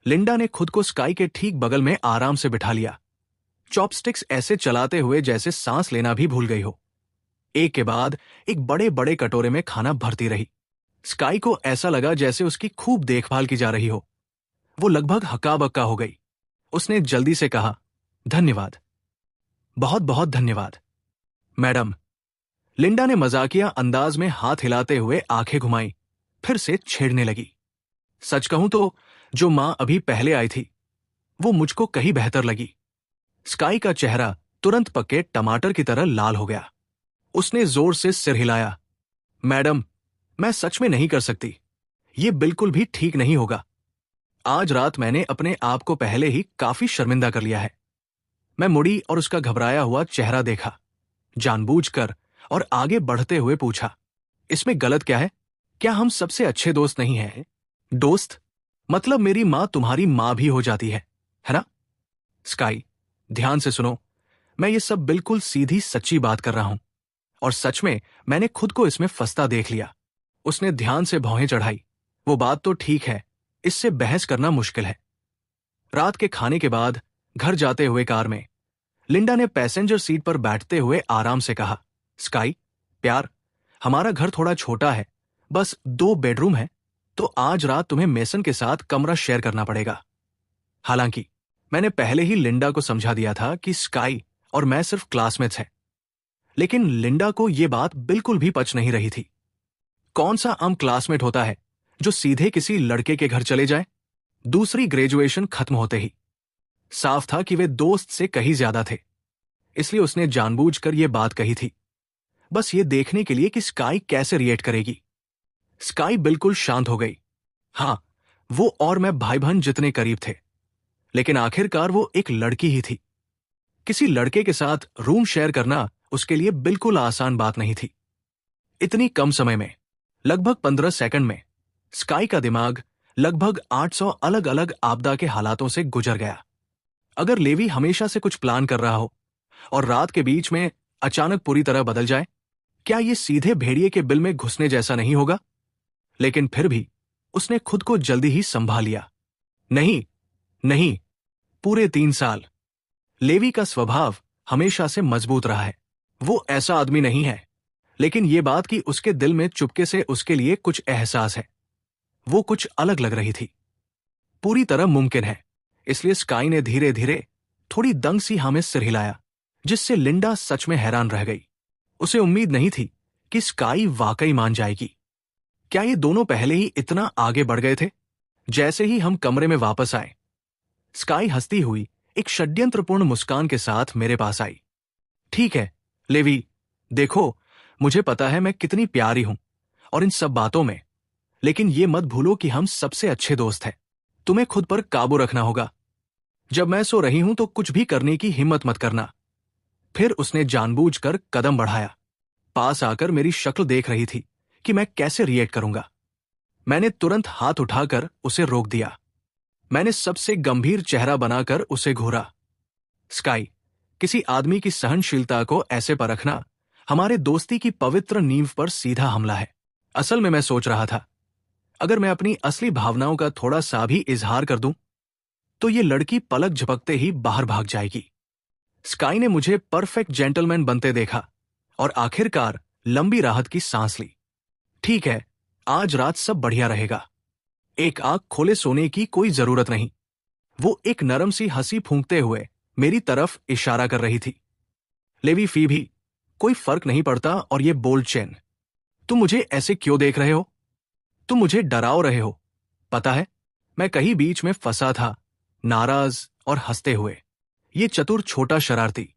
A: लिंडा ने खुद को स्काई के ठीक बगल में आराम से बिठा लिया, चॉपस्टिक्स ऐसे चलाते हुए जैसे सांस लेना भी भूल गई हो। एक के बाद एक बड़े बड़े कटोरे में खाना भरती रही। स्काई को ऐसा लगा जैसे उसकी खूब देखभाल की जा रही हो। वो लगभग हक्का बक्का हो गई। उसने जल्दी से कहा, धन्यवाद, बहुत बहुत धन्यवाद मैडम। लिंडा ने मजाकिया अंदाज में हाथ हिलाते हुए आंखें घुमाई, फिर से छेड़ने लगी। सच कहूं तो जो मां अभी पहले आई थी वो मुझको कहीं बेहतर लगी। स्काई का चेहरा तुरंत पके टमाटर की तरह लाल हो गया। उसने जोर से सिर हिलाया। मैडम, मैं सच में नहीं कर सकती। ये बिल्कुल भी ठीक नहीं होगा। आज रात मैंने अपने आप को पहले ही काफी शर्मिंदा कर लिया है। मैं मुड़ी और उसका घबराया हुआ चेहरा देखा, जानबूझकर, और आगे बढ़ते हुए पूछा, इसमें गलत क्या है? क्या हम सबसे अच्छे दोस्त नहीं हैं? दोस्त मतलब मेरी मां तुम्हारी मां भी हो जाती है ना? स्काई, ध्यान से सुनो, मैं ये सब बिल्कुल सीधी सच्ची बात कर रहा हूं, और सच में मैंने खुद को इसमें फंसता देख लिया। उसने ध्यान से भौहें चढ़ाई। वो बात तो ठीक है, इससे बहस करना मुश्किल है। रात के खाने के बाद घर जाते हुए कार में लिंडा ने पैसेंजर सीट पर बैठते हुए आराम से कहा, स्काई प्यार, हमारा घर थोड़ा छोटा है, बस 2 बेडरूम है, तो आज रात तुम्हें मेसन के साथ कमरा शेयर करना पड़ेगा। हालांकि मैंने पहले ही लिंडा को समझा दिया था कि स्काई और मैं सिर्फ क्लासमेट्स हैं, लेकिन लिंडा को यह बात बिल्कुल भी पच नहीं रही थी। कौन सा आम क्लासमेट होता है जो सीधे किसी लड़के के घर चले जाए, दूसरी ग्रेजुएशन खत्म होते ही? साफ था कि वे दोस्त से कहीं ज्यादा थे, इसलिए उसने जानबूझकर यह बात कही थी, बस ये देखने के लिए कि स्काई कैसे रिएक्ट करेगी। स्काई बिल्कुल शांत हो गई। हां, वो और मैं भाई बहन जितने करीब थे, लेकिन आखिरकार वो एक लड़की ही थी। किसी लड़के के साथ रूम शेयर करना उसके लिए बिल्कुल आसान बात नहीं थी। इतनी कम समय में, लगभग 15 सेकंड में, स्काई का दिमाग लगभग 800 अलग अलग आपदा के हालातों से गुजर गया। अगर लेवी हमेशा से कुछ प्लान कर रहा हो और रात के बीच में अचानक पूरी तरह बदल जाए? क्या ये सीधे भेड़िए के बिल में घुसने जैसा नहीं होगा? लेकिन फिर भी उसने खुद को जल्दी ही संभाल लिया। नहीं, नहीं, पूरे 3 साल। लेवी का स्वभाव हमेशा से मजबूत रहा है। वो ऐसा आदमी नहीं है, लेकिन ये बात कि उसके दिल में चुपके से उसके लिए कुछ एहसास है, वो कुछ अलग लग रही थी। पूरी तरह मुमकिन है, इसलिए स्काई ने धीरे धीरे थोड़ी दंग सी हाँ में सिर हिलाया, जिससे लिंडा सच में हैरान रह गई। उसे उम्मीद नहीं थी कि स्काई वाकई मान जाएगी। क्या ये दोनों पहले ही इतना आगे बढ़ गए थे? जैसे ही हम कमरे में वापस आए, स्काई हंसती हुई एक षड्यंत्रपूर्ण मुस्कान के साथ मेरे पास आई। ठीक है लेवी, देखो, मुझे पता है मैं कितनी प्यारी हूं और इन सब बातों में, लेकिन ये मत भूलो कि हम सबसे अच्छे दोस्त हैं। तुम्हें खुद पर काबू रखना होगा। जब मैं सो रही हूं तो कुछ भी करने की हिम्मत मत करना। फिर उसने जानबूझकर कदम बढ़ाया। पास आकर मेरी शक्ल देख रही थी कि मैं कैसे रिएक्ट करूंगा। मैंने तुरंत हाथ उठाकर उसे रोक दिया। मैंने सबसे गंभीर चेहरा बनाकर उसे घूरा। स्काई, किसी आदमी की सहनशीलता को ऐसे परखना हमारे दोस्ती की पवित्र नींव पर सीधा हमला है। असल में मैं सोच रहा था, अगर मैं अपनी असली भावनाओं का थोड़ा सा भी इजहार कर दूं, तो ये लड़की पलक झपकते ही बाहर भाग जाएगी। स्काई ने मुझे परफेक्ट जेंटलमैन बनते देखा और आखिरकार लंबी राहत की सांस ली। ठीक है, आज रात सब बढ़िया रहेगा। एक आंख खोले सोने की कोई जरूरत नहीं। वो एक नरम सी हंसी फूंकते हुए मेरी तरफ इशारा कर रही थी। लेवी फी भी, कोई फर्क नहीं पड़ता। और ये बोल्ड चेन, तुम मुझे ऐसे क्यों देख रहे हो? तुम मुझे डराओ रहे हो। पता है, मैं कहीं बीच में फंसा था, नाराज और हंसते हुए। ये चतुर छोटा शरारती।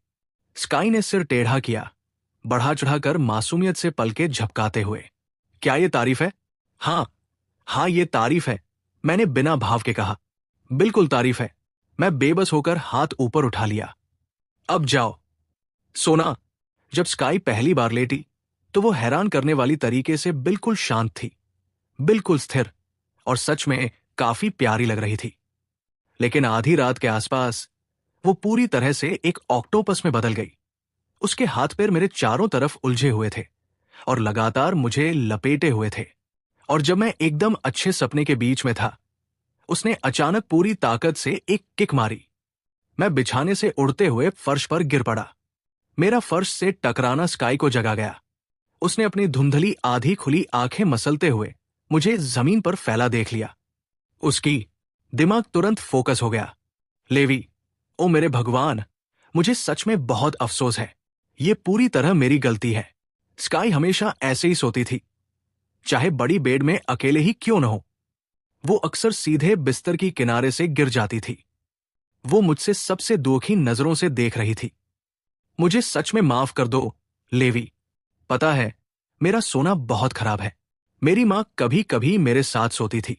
A: स्काई ने सिर टेढ़ा किया, बढ़ा चढ़ाकर मासूमियत से पलके झपकाते हुए। क्या ये तारीफ है? हाँ, हाँ, ये तारीफ है, मैंने बिना भाव के कहा। बिल्कुल तारीफ है। मैं बेबस होकर हाथ ऊपर उठा लिया। अब जाओ सोना। जब स्काई पहली बार लेटी तो वो हैरान करने वाली तरीके से बिल्कुल शांत थी, बिल्कुल स्थिर, और सच में काफी प्यारी लग रही थी। लेकिन आधी रात के आसपास वो पूरी तरह से एक ऑक्टोपस में बदल गई। उसके हाथ पैर मेरे चारों तरफ उलझे हुए थे और लगातार मुझे लपेटे हुए थे। और जब मैं एकदम अच्छे सपने के बीच में था, उसने अचानक पूरी ताकत से एक किक मारी। मैं बिछाने से उड़ते हुए फर्श पर गिर पड़ा। मेरा फर्श से टकराना स्काई को जगा गया। उसने अपनी धुंधली आधी खुली आंखें मसलते हुए मुझे जमीन पर फैला देख लिया। उसकी दिमाग तुरंत फोकस हो गया। लेवी, ओ मेरे भगवान, मुझे सच में बहुत अफसोस है। ये पूरी तरह मेरी गलती है। स्काई हमेशा ऐसे ही सोती थी, चाहे बड़ी बेड में अकेले ही क्यों न हो। वो अक्सर सीधे बिस्तर की किनारे से गिर जाती थी। वो मुझसे सबसे दुखी नजरों से देख रही थी। मुझे सच में माफ कर दो लेवी। पता है, मेरा सोना बहुत खराब है। मेरी मां कभी कभी मेरे साथ सोती थी।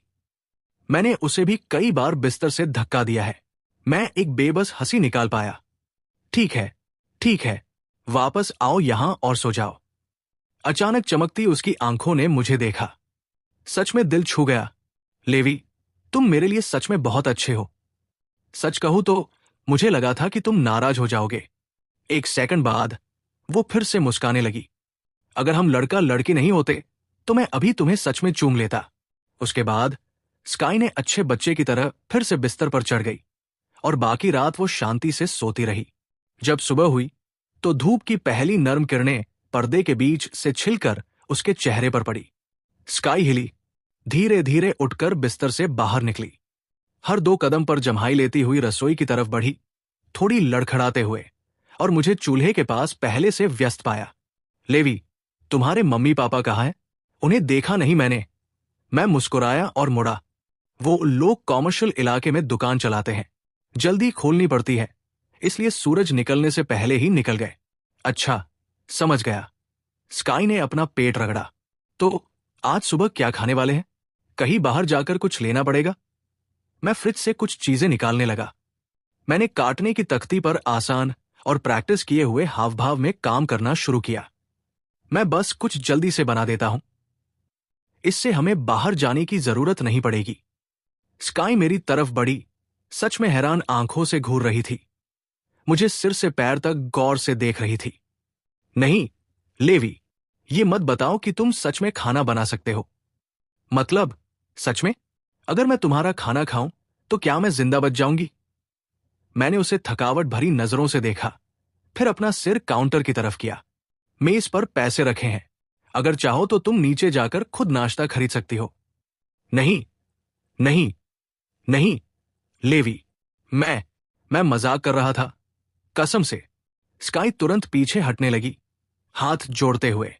A: मैंने उसे भी कई बार बिस्तर से धक्का दिया है। मैं एक बेबस हंसी निकाल पाया। ठीक है, ठीक है, वापस आओ यहां और सो जाओ। अचानक चमकती उसकी आंखों ने मुझे देखा। सच में दिल छू गया। लेवी, तुम मेरे लिए सच में बहुत अच्छे हो। सच कहूं तो मुझे लगा था कि तुम नाराज हो जाओगे। एक सेकंड बाद वो फिर से मुस्काने लगी। अगर हम लड़का लड़की नहीं होते तो मैं अभी तुम्हें सच में चूम लेता। उसके बाद स्काई ने अच्छे बच्चे की तरह फिर से बिस्तर पर चढ़ गई और बाकी रात वो शांति से सोती रही। जब सुबह हुई तो धूप की पहली नर्म किरणें पर्दे के बीच से छिलकर उसके चेहरे पर पड़ी। स्काई हिली, धीरे धीरे उठकर बिस्तर से बाहर निकली। हर 2 कदम पर जम्हाई लेती हुई रसोई की तरफ बढ़ी, थोड़ी लड़खड़ाते हुए, और मुझे चूल्हे के पास पहले से व्यस्त पाया। लेवी, तुम्हारे मम्मी पापा कहाँ हैं? उन्हें देखा नहीं मैंने। मैं मुस्कुराया और मुड़ा। वो लोग कॉमर्शियल इलाके में दुकान चलाते हैं, जल्दी खोलनी पड़ती है, इसलिए सूरज निकलने से पहले ही निकल गए। अच्छा, समझ गया। स्काई ने अपना पेट रगड़ा। तो आज सुबह क्या खाने वाले हैं? कहीं बाहर जाकर कुछ लेना पड़ेगा। मैं फ्रिज से कुछ चीजें निकालने लगा। मैंने काटने की तख्ती पर आसान और प्रैक्टिस किए हुए हाव भाव में काम करना शुरू किया। मैं बस कुछ जल्दी से बना देता हूं, इससे हमें बाहर जाने की जरूरत नहीं पड़ेगी। स्काई मेरी तरफ बढ़ी, सच में हैरान आंखों से घूर रही थी। मुझे सिर से पैर तक गौर से देख रही थी। नहीं लेवी, ये मत बताओ कि तुम सच में खाना बना सकते हो। मतलब सच में? अगर मैं तुम्हारा खाना खाऊं तो क्या मैं जिंदा बच जाऊंगी? मैंने उसे थकावट भरी नजरों से देखा, फिर अपना सिर काउंटर की तरफ किया। मेज पर पैसे रखे हैं, अगर चाहो तो तुम नीचे जाकर खुद नाश्ता खरीद सकती हो। नहीं नहीं नहीं लेवी, मैं मजाक कर रहा था, कसम से। स्काई तुरंत पीछे हटने लगी, हाथ जोड़ते हुए।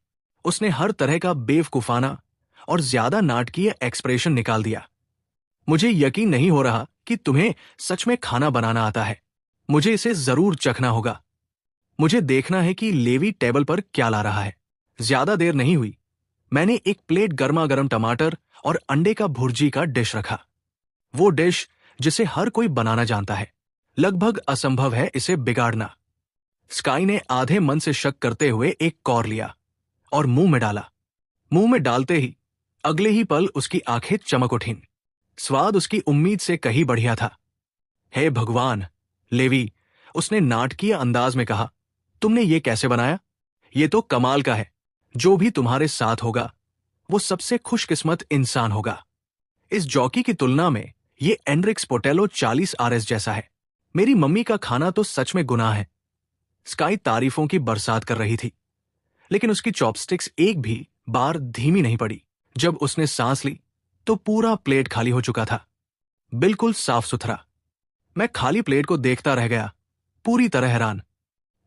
A: उसने हर तरह का बेवकूफाना और ज्यादा नाटकीय एक्सप्रेशन निकाल दिया। मुझे यकीन नहीं हो रहा कि तुम्हें सच में खाना बनाना आता है। मुझे इसे जरूर चखना होगा। मुझे देखना है कि लेवी टेबल पर क्या ला रहा है। ज्यादा देर नहीं हुई, मैंने एक प्लेट गर्मा गर्म टमाटर और अंडे का भुर्जी का डिश रखा। वो डिश जिसे हर कोई बनाना जानता है, लगभग असंभव है इसे बिगाड़ना। स्काई ने आधे मन से शक करते हुए एक कौर लिया और मुंह में डाला। मुंह में डालते ही अगले ही पल उसकी आंखें चमक उठीं। स्वाद उसकी उम्मीद से कहीं बढ़िया था। हे भगवान, लेवी, उसने नाटकीय अंदाज में कहा, तुमने ये कैसे बनाया? ये तो कमाल का है। जो भी तुम्हारे साथ होगा वो सबसे खुशकिस्मत इंसान होगा। इस जॉकी की तुलना में ये एनरिक्स पोटेलो 40 RS जैसा है। मेरी मम्मी का खाना तो सच में गुनाह है। स्काई तारीफों की बरसात कर रही थी, लेकिन उसकी चॉपस्टिक्स एक भी बार धीमी नहीं पड़ी। जब उसने सांस ली तो पूरा प्लेट खाली हो चुका था, बिल्कुल साफ सुथरा। मैं खाली प्लेट को देखता रह गया, पूरी तरह हैरान।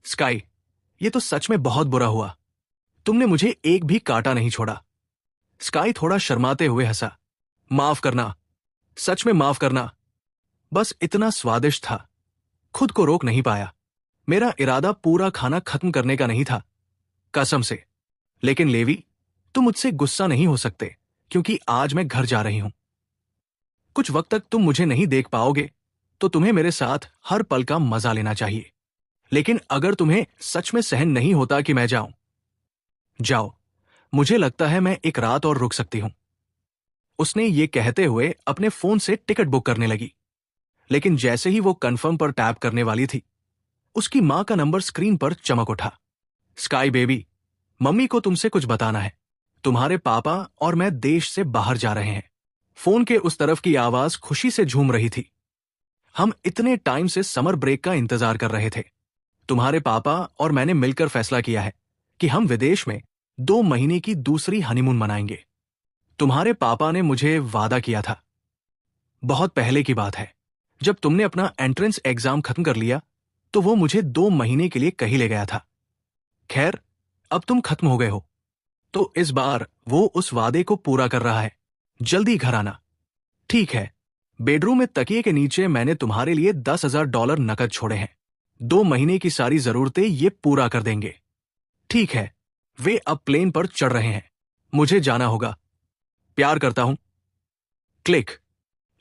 A: स्काई, ये तो सच में बहुत बुरा हुआ। तुमने मुझे एक भी कांटा नहीं छोड़ा। स्काई थोड़ा शर्माते हुए हंसा। माफ करना, सच में माफ करना। बस इतना स्वादिष्ट था, खुद को रोक नहीं पाया। मेरा इरादा पूरा खाना खत्म करने का नहीं था, कसम से। लेकिन लेवी, तुम मुझसे गुस्सा नहीं हो सकते, क्योंकि आज मैं घर जा रही हूं। कुछ वक्त तक तुम मुझे नहीं देख पाओगे, तो तुम्हें मेरे साथ हर पल का मजा लेना चाहिए। लेकिन अगर तुम्हें सच में सहन नहीं होता कि मैं जाऊं, जाओ। मुझे लगता है मैं एक रात और रुक सकती हूं। उसने ये कहते हुए अपने फोन से टिकट बुक करने लगी, लेकिन जैसे ही वो कंफर्म पर टैप करने वाली थी, उसकी मां का नंबर स्क्रीन पर चमक उठा। स्काई बेबी, मम्मी को तुमसे कुछ बताना है। तुम्हारे पापा और मैं देश से बाहर जा रहे हैं। फोन के उस तरफ की आवाज खुशी से झूम रही थी। हम इतने टाइम से समर ब्रेक का इंतजार कर रहे थे। तुम्हारे पापा और मैंने मिलकर फैसला किया है कि हम विदेश में 2 महीने की दूसरी हनीमून मनाएंगे। तुम्हारे पापा ने मुझे वादा किया था, बहुत पहले की बात है, जब तुमने अपना एंट्रेंस एग्जाम खत्म कर लिया, तो वो मुझे 2 महीने के लिए कहीं ले गया था। खैर, अब तुम खत्म हो गए हो, तो इस बार वो उस वादे को पूरा कर रहा है। जल्दी घर आना। ठीक है, बेडरूम में तकिए के नीचे मैंने तुम्हारे लिए $10,000 नकद छोड़े हैं। 2 महीने की सारी जरूरतें ये पूरा कर देंगे। ठीक है, वे अब प्लेन पर चढ़ रहे हैं। मुझे जाना होगा। प्यार करता हूं। क्लिक।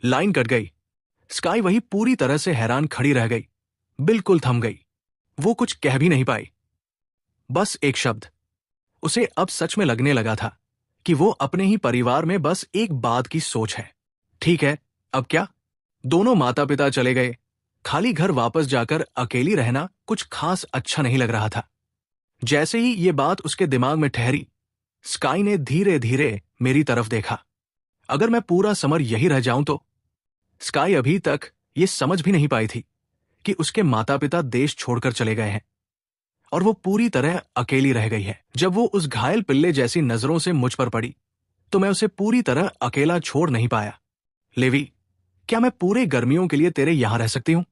A: लाइन कट गई। स्काई वही पूरी तरह से हैरान खड़ी रह गई, बिल्कुल थम गई। वो कुछ कह भी नहीं पाई, बस एक शब्द। उसे अब सच में लगने लगा था कि वो अपने ही परिवार में बस एक बात की सोच है। ठीक है, अब क्या? दोनों माता पिता चले गए। खाली घर वापस जाकर अकेली रहना कुछ खास अच्छा नहीं लग रहा था। जैसे ही ये बात उसके दिमाग में ठहरी, स्काई ने धीरे धीरे मेरी तरफ देखा। अगर मैं पूरा समर यही रह जाऊं तो? स्काई अभी तक ये समझ भी नहीं पाई थी कि उसके माता पिता देश छोड़कर चले गए हैं और वो पूरी तरह अकेली रह गई है। जब वो उस घायल पिल्ले जैसी नजरों से मुझ पर पड़ी, तो मैं उसे पूरी तरह अकेला छोड़ नहीं पाया। लेवी, क्या मैं पूरे गर्मियों के लिए तेरे यहां रह सकती हूं?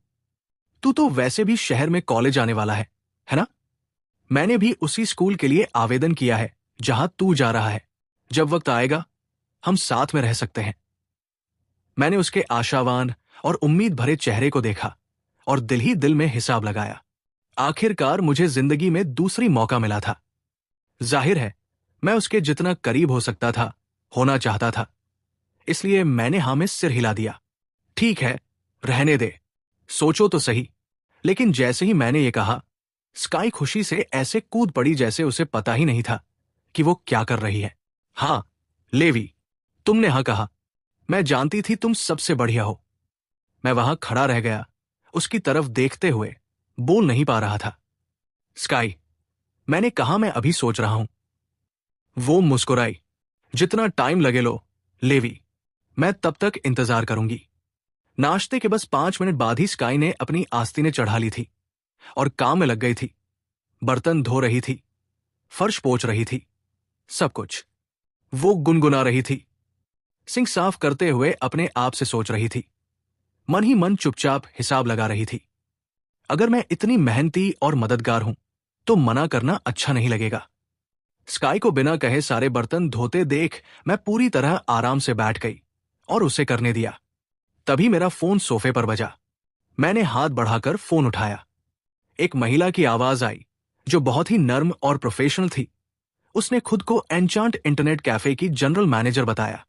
A: तू तो वैसे भी शहर में कॉलेज आने वाला है ना? मैंने भी उसी स्कूल के लिए आवेदन किया है जहां तू जा रहा है। जब वक्त आएगा, हम साथ में रह सकते हैं। मैंने उसके आशावान और उम्मीद भरे चेहरे को देखा और दिल ही दिल में हिसाब लगाया। आखिरकार मुझे जिंदगी में दूसरी मौका मिला था। जाहिर है, मैं उसके जितना करीब हो सकता था, होना चाहता था, इसलिए मैंने हाँ में सिर हिला दिया। ठीक है, रहने दे, सोचो तो सही। लेकिन जैसे ही मैंने ये कहा, स्काई खुशी से ऐसे कूद पड़ी जैसे उसे पता ही नहीं था कि वो क्या कर रही है। हाँ लेवी, तुमने हाँ कहा। मैं जानती थी तुम सबसे बढ़िया हो। मैं वहां खड़ा रह गया, उसकी तरफ देखते हुए, बोल नहीं पा रहा था। स्काई, मैंने कहा मैं अभी सोच रहा हूं। वो मुस्कुराई। जितना टाइम लगे लो, लेवी, मैं तब तक इंतजार करूंगी। नाश्ते के बस 5 मिनट बाद ही स्काई ने अपनी आस्तीनें चढ़ा ली थी और काम में लग गई थी। बर्तन धो रही थी, फर्श पोंछ रही थी, सब कुछ। वो गुनगुना रही थी, सिंक साफ करते हुए अपने आप से सोच रही थी, मन ही मन चुपचाप हिसाब लगा रही थी। अगर मैं इतनी मेहनती और मददगार हूं तो मना करना अच्छा नहीं लगेगा। स्काई को बिना कहे सारे बर्तन धोते देख मैं पूरी तरह आराम से बैठ गई और उसे करने दिया। तभी मेरा फोन सोफे पर बजा। मैंने हाथ बढ़ाकर फोन उठाया। एक महिला की आवाज आई जो बहुत ही नर्म और प्रोफेशनल थी। उसने खुद को एन्चांट इंटरनेट कैफे की जनरल मैनेजर बताया।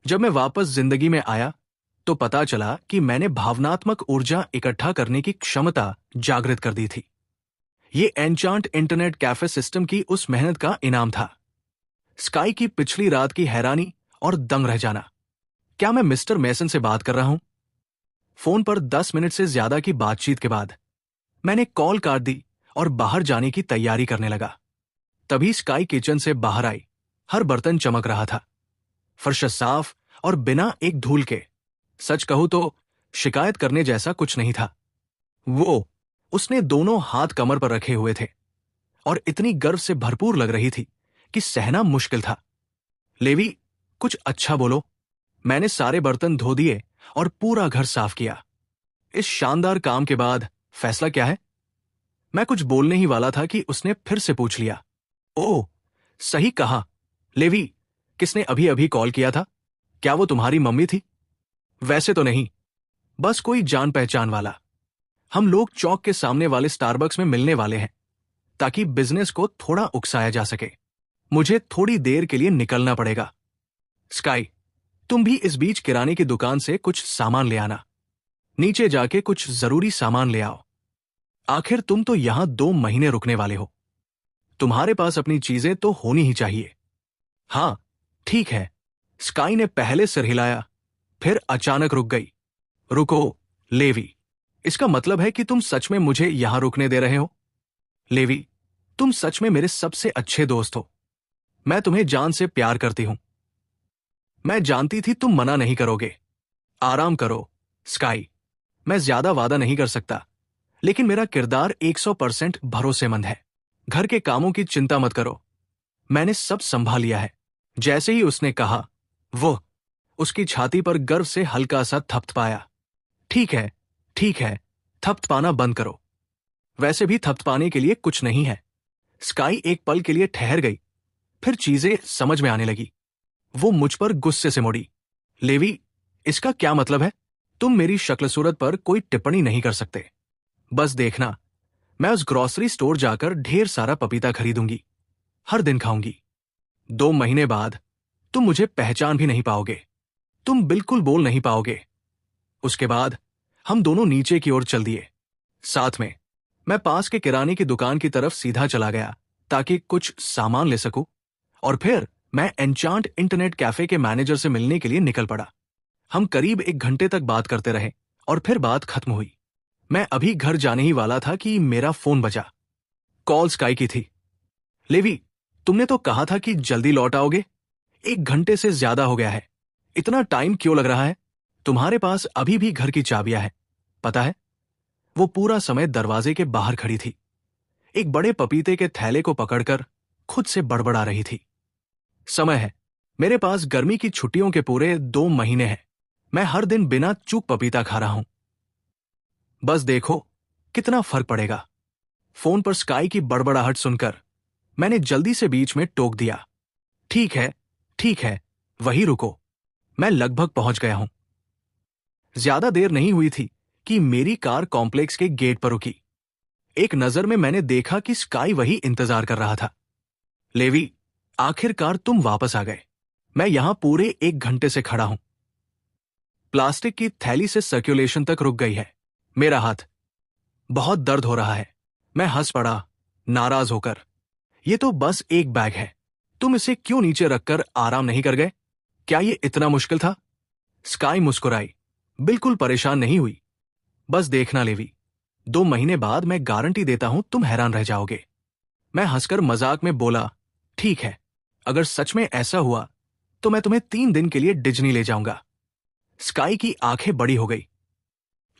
A: जब मैं वापस जिंदगी में आया तो पता चला कि मैंने भावनात्मक ऊर्जा इकट्ठा करने की क्षमता जागृत कर दी थी। ये एन्चांट इंटरनेट कैफे सिस्टम की उस मेहनत का इनाम था। स्काई की पिछली रात की हैरानी और दंग रह जाना। क्या मैं मिस्टर मेसन से बात कर रहा हूं? फोन पर 10 मिनट से ज्यादा की बातचीत के बाद मैंने कॉल काट दी और बाहर जाने की तैयारी करने लगा। तभी स्काई किचन से बाहर आई। हर बर्तन चमक रहा था, फर्श साफ और बिना एक धूल के। सच कहूं तो शिकायत करने जैसा कुछ नहीं था। उसने दोनों हाथ कमर पर रखे हुए थे और इतनी गर्व से भरपूर लग रही थी कि सहना मुश्किल था। लेवी, कुछ अच्छा बोलो। मैंने सारे बर्तन धो दिए और पूरा घर साफ किया। इस शानदार काम के बाद फैसला क्या है? मैं कुछ बोलने ही वाला था कि उसने फिर से पूछ लिया। ओह, सही कहा। लेवी, किसने अभी अभी कॉल किया था? क्या वो तुम्हारी मम्मी थी? वैसे तो नहीं, बस कोई जान पहचान वाला। हम लोग चौक के सामने वाले स्टारबक्स में मिलने वाले हैं ताकि बिजनेस को थोड़ा उकसाया जा सके। मुझे थोड़ी देर के लिए निकलना पड़ेगा। स्काई, तुम भी इस बीच किराने की दुकान से कुछ सामान ले आना। नीचे जाके कुछ जरूरी सामान ले आओ। आखिर तुम तो यहां 2 महीने रुकने वाले हो। तुम्हारे पास अपनी चीजें तो होनी ही चाहिए। हाँ, ठीक है। स्काई ने पहले सिर हिलाया, फिर अचानक रुक गई। रुको, लेवी, इसका मतलब है कि तुम सच में मुझे यहां रुकने दे रहे हो? लेवी, तुम सच में मेरे सबसे अच्छे दोस्त हो। मैं तुम्हें जान से प्यार करती हूं। मैं जानती थी तुम मना नहीं करोगे। आराम करो, स्काई। मैं ज्यादा वादा नहीं कर सकता, लेकिन मेरा किरदार 100% भरोसेमंद है। घर के कामों की चिंता मत करो, मैंने सब संभाल लिया है। जैसे ही उसने कहा, वो उसकी छाती पर गर्व से हल्का सा थपथपाया। ठीक है, ठीक है, थपथपाना बंद करो। वैसे भी थपथपाने के लिए कुछ नहीं है। स्काई एक पल के लिए ठहर गई, फिर चीजें समझ में आने लगी। वो मुझ पर गुस्से से मुड़ी। लेवी, इसका क्या मतलब है? तुम मेरी शक्ल सूरत पर कोई टिप्पणी नहीं कर सकते। बस देखना, मैं उस ग्रोसरी स्टोर जाकर ढेर सारा पपीता खरीदूंगी, हर दिन खाऊंगी। 2 महीने बाद तुम मुझे पहचान भी नहीं पाओगे। तुम बिल्कुल बोल नहीं पाओगे। उसके बाद हम दोनों नीचे की ओर चल दिए। साथ में मैं पास के किराने की दुकान की तरफ सीधा चला गया ताकि कुछ सामान ले सकूं, और फिर मैं एन्चांट इंटरनेट कैफे के मैनेजर से मिलने के लिए निकल पड़ा। हम करीब 1 घंटे तक बात करते रहे और फिर बात खत्म हुई। मैं अभी घर जाने ही वाला था कि मेरा फोन बजा। कॉल स्काई की थी। लेवी, तुमने तो कहा था कि जल्दी लौट आओगे। 1 घंटे से ज्यादा हो गया है। इतना टाइम क्यों लग रहा है? तुम्हारे पास अभी भी घर की चाबियां हैं, पता है? वो पूरा समय दरवाजे के बाहर खड़ी थी, एक बड़े पपीते के थैले को पकड़कर खुद से बड़बड़ा रही थी। समय है, मेरे पास गर्मी की छुट्टियों के पूरे 2 महीने हैं। मैं हर दिन बिना चूक पपीता खा रहा हूं। बस देखो कितना फर्क पड़ेगा। फोन पर स्काई की बड़बड़ाहट सुनकर मैंने जल्दी से बीच में टोक दिया। ठीक है, ठीक है, वहीं रुको, मैं लगभग पहुंच गया हूं। ज्यादा देर नहीं हुई थी कि मेरी कार कॉम्प्लेक्स के गेट पर रुकी। एक नजर में मैंने देखा कि स्काई वही इंतजार कर रहा था। लेवी, आखिरकार तुम वापस आ गए। मैं यहां पूरे 1 घंटे से खड़ा हूं। प्लास्टिक की थैली से सर्कुलेशन तक रुक गई है। मेरा हाथ बहुत दर्द हो रहा है। मैं हंस पड़ा, नाराज होकर। यह तो बस एक बैग है, तुम इसे क्यों नीचे रखकर आराम नहीं कर गए? क्या यह इतना मुश्किल था? स्काई मुस्कुराई, बिल्कुल परेशान नहीं हुई। बस देखना लेवी, 2 महीने बाद मैं गारंटी देता हूं तुम हैरान रह जाओगे। मैं हंसकर मजाक में बोला, ठीक है, अगर सच में ऐसा हुआ तो मैं तुम्हें 3 दिन के लिए डिज्नी ले जाऊंगा। स्काई की आंखें बड़ी हो गई।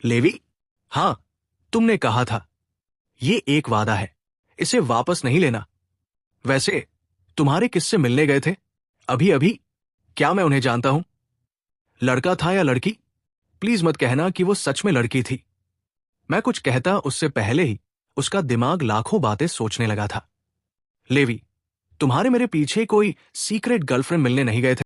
A: लेवी, हां, तुमने कहा था। ये एक वादा है, इसे वापस नहीं लेना। वैसे तुम्हारे किससे मिलने गए थे अभी अभी? क्या मैं उन्हें जानता हूं? लड़का था या लड़की? प्लीज मत कहना कि वो सच में लड़की थी। मैं कुछ कहता उससे पहले ही उसका दिमाग लाखों बातें सोचने लगा था। लेवी, तुम्हारे मेरे पीछे कोई सीक्रेट गर्लफ्रेंड मिलने नहीं गए थे?